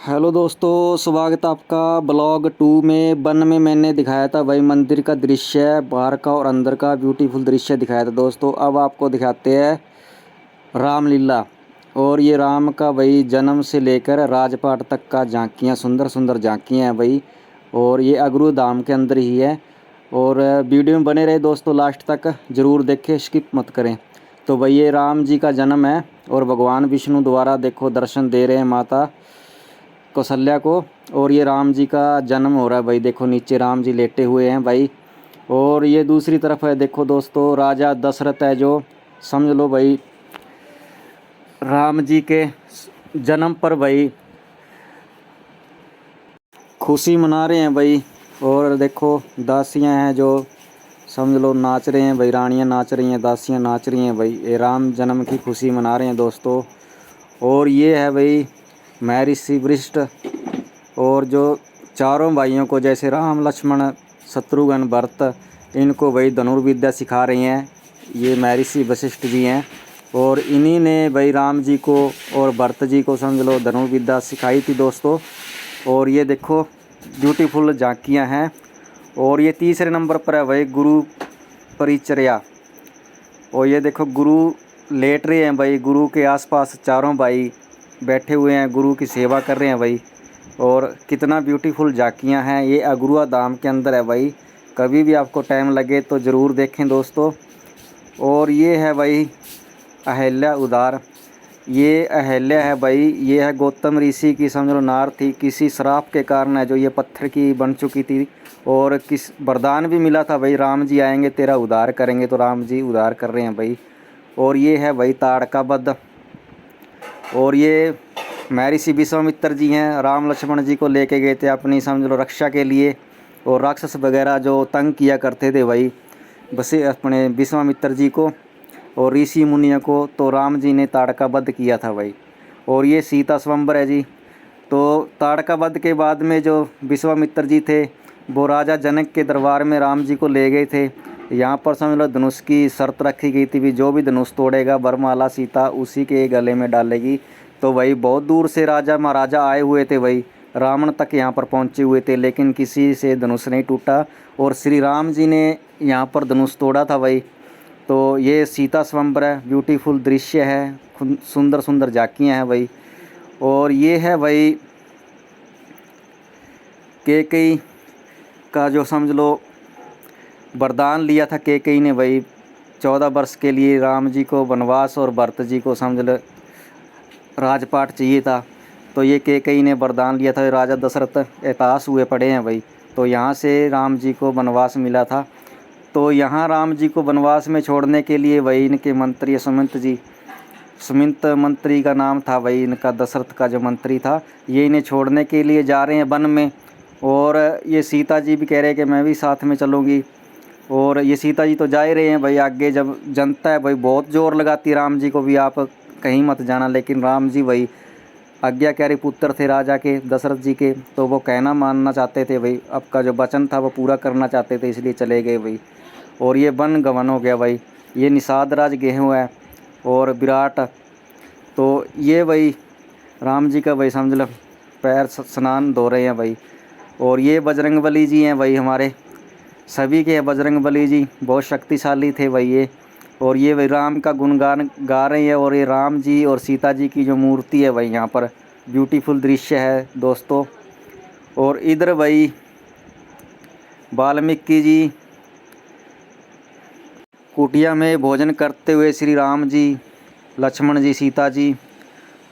Hello दोस्तों, स्वागत है आपका ब्लॉग 2 में। वन में मैंने दिखाया था वही मंदिर का दृश्य, बाहर का और अंदर का ब्यूटीफुल दृश्य दिखाया था दोस्तों। अब आपको दिखाते हैं रामलीला। और ये राम का वही जन्म से लेकर राजपाट तक का झांकियाँ, सुंदर सुंदर झांकियाँ हैं वही। और ये अगरू धाम के अंदर ही है। और वीडियो में बने रहे दोस्तों, लास्ट तक ज़रूर देखें, स्किप मत करें। तो वही ये राम जी का जन्म है और भगवान विष्णु द्वारा देखो दर्शन दे रहे हैं माता कौशल्या को। और ये राम जी का जन्म हो रहा है भाई, देखो नीचे राम जी लेटे हुए हैं भाई। और ये दूसरी तरफ है, देखो दोस्तों, राजा दशरथ है, जो समझ लो भाई राम जी के जन्म पर भाई खुशी मना रहे हैं भाई। और देखो दासियां हैं जो समझ लो नाच रहे हैं भाई, रानियां नाच रही हैं, दासियां नाच रही हैं भाई, ये राम जन्म की खुशी मना रहे हैं दोस्तों। और ये है भाई महर्षि वशिष्ठ, और जो चारों भाइयों को जैसे राम लक्ष्मण शत्रुघ्न भरत, इनको वही धनुर्विद्या सिखा रही हैं, ये महर्षि वशिष्ठ जी हैं। और इन्हीं ने भाई राम जी को और भरत जी को समझ लो धनुर्विद्या सिखाई थी दोस्तों। और ये देखो ब्यूटीफुल झांकियाँ हैं। और ये तीसरे नंबर पर है भाई गुरु परिचर्या। और ये देखो गुरु लेट रहे हैं भाई, गुरु के आसपास चारों भाई बैठे हुए हैं, गुरु की सेवा कर रहे हैं भाई। और कितना ब्यूटीफुल झांकियाँ हैं। ये अगरुआ धाम के अंदर है भाई, कभी भी आपको टाइम लगे तो ज़रूर देखें दोस्तों। और ये है भाई अहिल्या उदार। ये अहिल्या है भाई, ये है गौतम ऋषि की समझ लो नार थी, किसी श्राप के कारण है जो ये पत्थर की बन चुकी थी। और किस वरदान भी मिला था भाई, राम जी आएंगे तेरा उद्धार करेंगे, तो राम जी उद्धार कर रहे हैं भाई। और ये है भाई ताड़का वध। और ये महर्षि विश्वामित्र जी हैं, राम लक्ष्मण जी को लेके गए थे अपनी समझ लो रक्षा के लिए। और राक्षस वगैरह जो तंग किया करते थे भाई बस अपने विश्वामित्र जी को और ऋषि मुनियों को, तो राम जी ने ताड़का वध किया था भाई। और ये सीता स्वयंवर है जी। तो ताड़का वध के बाद में जो विश्वामित्र जी थे वो राजा जनक के दरबार में राम जी को ले गए थे। यहाँ पर समझ लो धनुष की शर्त रखी गई थी भी जो भी धनुष तोड़ेगा वरमाला सीता उसी के गले में डालेगी। तो वही बहुत दूर से राजा महाराजा आए हुए थे भाई, रावण तक यहाँ पर पहुँचे हुए थे, लेकिन किसी से धनुष नहीं टूटा। और श्री राम जी ने यहाँ पर धनुष तोड़ा था भाई। तो ये सीता स्वयंवर है, ब्यूटीफुल दृश्य है, सुंदर सुंदर झांकियाँ हैं भाई। और ये है भाई कैकेयी का जो समझ लो वरदान लिया था कैकेयी ने भाई, 14 वर्ष के लिए राम जी को वनवास और भरत जी को समझ लो राजपाट चाहिए था। तो ये कैकेयी ने वरदान लिया था, राजा दशरथ एहताश हुए पड़े हैं भाई। तो यहाँ से राम जी को वनवास मिला था। तो यहाँ राम जी को वनवास में छोड़ने के लिए वही इनके मंत्री सुमिंत जी, सुमिंत मंत्री का नाम था वही इनका, दशरथ का जो मंत्री था, ये इन्हें छोड़ने के लिए जा रहे हैं वन में। और ये सीता जी भी कह रहे हैं कि मैं भी साथ में चलूँगी। और ये सीता जी तो जा ही रहे हैं भाई आगे, जब जनता है भाई बहुत ज़ोर लगाती राम जी को भी आप कहीं मत जाना, लेकिन राम जी वही आज्ञाकारी पुत्र थे राजा के दशरथ जी के, तो वो कहना मानना चाहते थे भाई, आपका जो वचन था वो पूरा करना चाहते थे, इसलिए चले गए भाई। और ये वन गवन हो गया भाई। ये निषाद राज गेहूँ है और विराट, तो ये भाई राम जी का भाई समझ लो पैर स्नान धो रहे हैं भाई। और ये बजरंगबली जी हैं भाई, हमारे सभी के बजरंगबली जी बहुत शक्तिशाली थे भाई ये। और ये भाई राम का गुणगान गा रहे हैं। और ये राम जी और सीता जी की जो मूर्ति है भाई यहाँ पर ब्यूटीफुल दृश्य है दोस्तों। और इधर भाई वाल्मीकि जी कुटिया में भोजन करते हुए श्री राम जी, लक्ष्मण जी, सीता जी।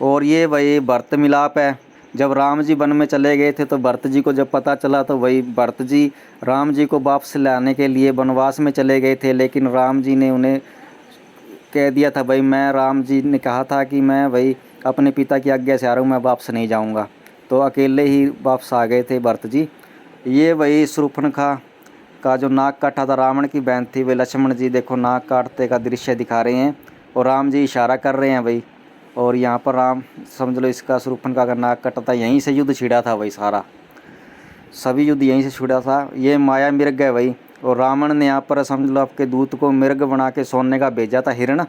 और ये भाई भरत मिलाप है, जब राम जी वन में चले गए थे तो भरत जी को जब पता चला तो वही भरत जी राम जी को वापस लाने के लिए वनवास में चले गए थे, लेकिन राम जी ने उन्हें कह दिया था भाई, मैं राम जी ने कहा था कि मैं भाई अपने पिता की आज्ञा से आ रहा हूँ, मैं वापस नहीं जाऊँगा। तो अकेले ही वापस आ गए थे भरत जी। ये भाई शूर्पणखा का जो नाक काटा था, रावण की बहन थी, वे लक्ष्मण जी देखो नाक काटते का दृश्य दिखा रहे हैं और राम जी इशारा कर रहे हैं भाई। और यहाँ पर राम समझ लो इसका शूर्पणखा का नाक कटा था, यहीं से युद्ध छिड़ा था भाई, सारा सभी युद्ध यहीं से छिड़ा था। ये माया मृग है भाई। और रावण ने यहाँ पर समझ लो आपके दूत को मृग बना के सोने का भेजा था, हिरण।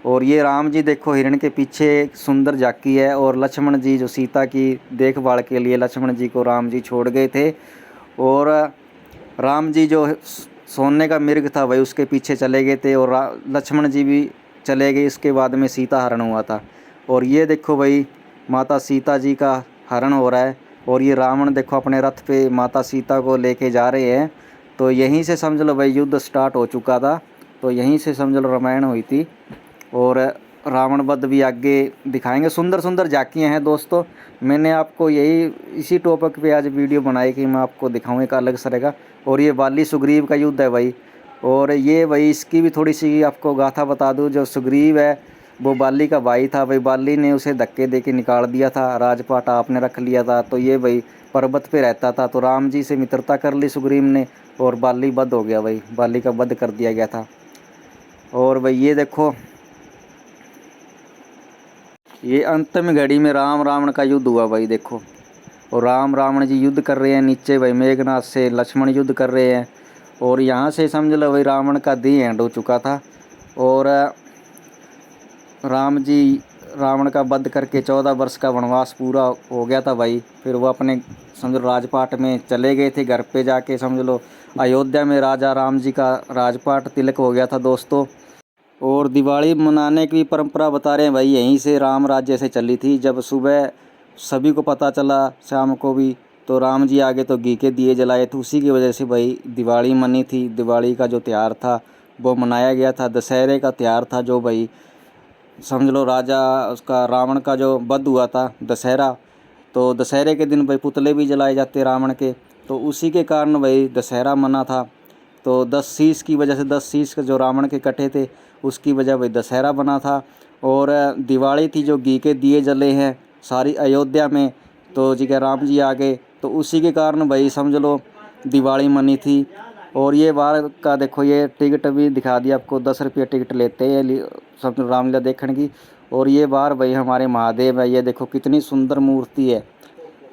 और ये राम जी देखो हिरण के पीछे एक सुंदर झांकी है, और लक्ष्मण जी जो सीता की देखभाल के लिए लक्ष्मण जी को राम जी छोड़ गए थे, और राम जी जो सोने का मिर्ग था वही उसके पीछे चले गए थे, और लक्ष्मण जी भी चले गए। इसके बाद में सीता हरण हुआ था। और ये देखो भाई माता सीता जी का हरण हो रहा है, और ये रावण देखो अपने रथ पे माता सीता को लेके जा रहे हैं। तो यहीं से समझ लो भाई युद्ध स्टार्ट हो चुका था। तो यहीं से समझ लो रामायण हुई थी, और रावण वध भी आगे दिखाएंगे। सुंदर सुंदर झांकियाँ हैं दोस्तों। मैंने आपको यही इसी टॉपिक पे आज वीडियो बनाई कि मैं आपको दिखाऊँ एक अलग तरह का। और ये बाली सुग्रीव का युद्ध है भाई। और ये भाई इसकी भी थोड़ी सी आपको गाथा बता दूं। जो सुग्रीव है वो बाली का भाई था भाई। बाली ने उसे धक्के दे के निकाल दिया था, राजपाट आपने रख लिया था। तो ये भाई पर्वत पे रहता था, तो राम जी से मित्रता कर ली सुग्रीव ने, और बाली वध हो गया भाई। बाली का वध कर दिया गया था। और भाई ये देखो ये अंतिम घड़ी में राम रावण का युद्ध हुआ भाई देखो। और राम रावण जी युद्ध कर रहे हैं नीचे भाई, मेघनाथ से लक्ष्मण युद्ध कर रहे हैं। और यहाँ से समझ लो भाई रावण का दी एंड हो चुका था। और राम जी रावण का वध करके 14 वर्ष का वनवास पूरा हो गया था भाई। फिर वो अपने समझ लो राजपाट में चले गए थे। घर पे जाके समझ लो अयोध्या में राजा राम जी का राजपाट तिलक हो गया था दोस्तों। और दिवाली मनाने की परंपरा बता रहे हैं भाई, यहीं से राम राज्य से चली थी। जब सुबह सभी को पता चला, शाम को भी, तो राम जी आगे तो घी के दिए जलाए थे। उसी की वजह से भाई दिवाली मनी थी। दिवाली का जो त्यौहार था वो मनाया गया था। दशहरे का त्यौहार था जो भाई समझ लो राजा उसका रावण का जो वध हुआ था दशहरा। तो दशहरे के दिन भाई पुतले भी जलाए जाते रावण के। तो उसी के कारण भाई दशहरा मना था। तो 10 शीश की वजह से 10 शीश जो रावण के कटे थे उसकी वजह भाई दशहरा बना था। और दिवाली थी जो घी के दिए जले हैं सारी अयोध्या में। तो जी क्या राम जी आ गए, तो उसी के कारण भाई समझ लो दिवाली मनी थी। और ये बार का देखो ये टिकट भी दिखा दिया आपको, 10 रुपये टिकट लेते हैं सब रामलीला देखने की। और ये बार भाई हमारे महादेव है। ये देखो कितनी सुंदर मूर्ति है,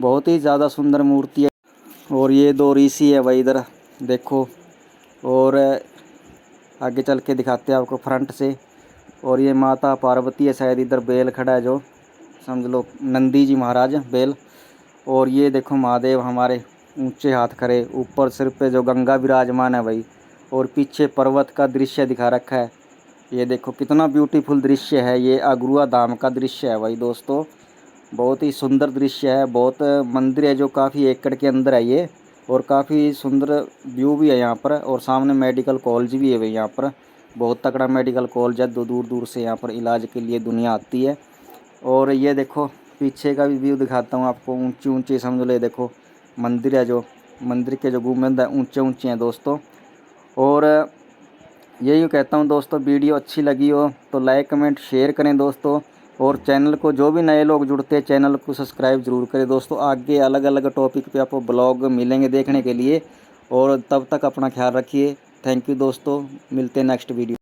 बहुत ही ज़्यादा सुंदर मूर्ति है। और ये 2 ऋषि है भाई इधर देखो। और आगे चल के दिखाते हैं आपको फ्रंट से। और ये माता पार्वती है शायद, इधर बेल खड़ा है जो समझ लो नंदी जी महाराज बेल। और ये देखो महादेव हमारे ऊंचे हाथ खड़े, ऊपर सिर पे जो गंगा विराजमान है भाई। और पीछे पर्वत का दृश्य दिखा रखा है। ये देखो कितना ब्यूटीफुल दृश्य है। ये अगरुआ धाम का दृश्य है भाई दोस्तों। बहुत ही सुंदर दृश्य है। बहुत मंदिर है जो काफ़ी एकड़ के अंदर है ये, और काफ़ी सुंदर व्यू भी है यहाँ पर। और सामने मेडिकल कॉलेज भी है भाई यहाँ पर। बहुत तगड़ा मेडिकल कॉलेज है, दूर दूर से यहाँ पर इलाज के लिए दुनिया आती है। और ये देखो पीछे का भी व्यू दिखाता हूँ आपको। ऊंची ऊंची समझ लो, ये देखो मंदिर है जो मंदिर के जो गुंबद है ऊंचे ऊंचे हैं दोस्तों। और यही कहता हूँ दोस्तों, वीडियो अच्छी लगी हो तो लाइक कमेंट शेयर करें दोस्तों। और चैनल को जो भी नए लोग जुड़ते हैं चैनल को सब्सक्राइब ज़रूर करें दोस्तों। आगे अलग अलग टॉपिक पे आपको ब्लॉग मिलेंगे देखने के लिए। और तब तक अपना ख्याल रखिए। थैंक यू दोस्तों, मिलते हैं नेक्स्ट वीडियो।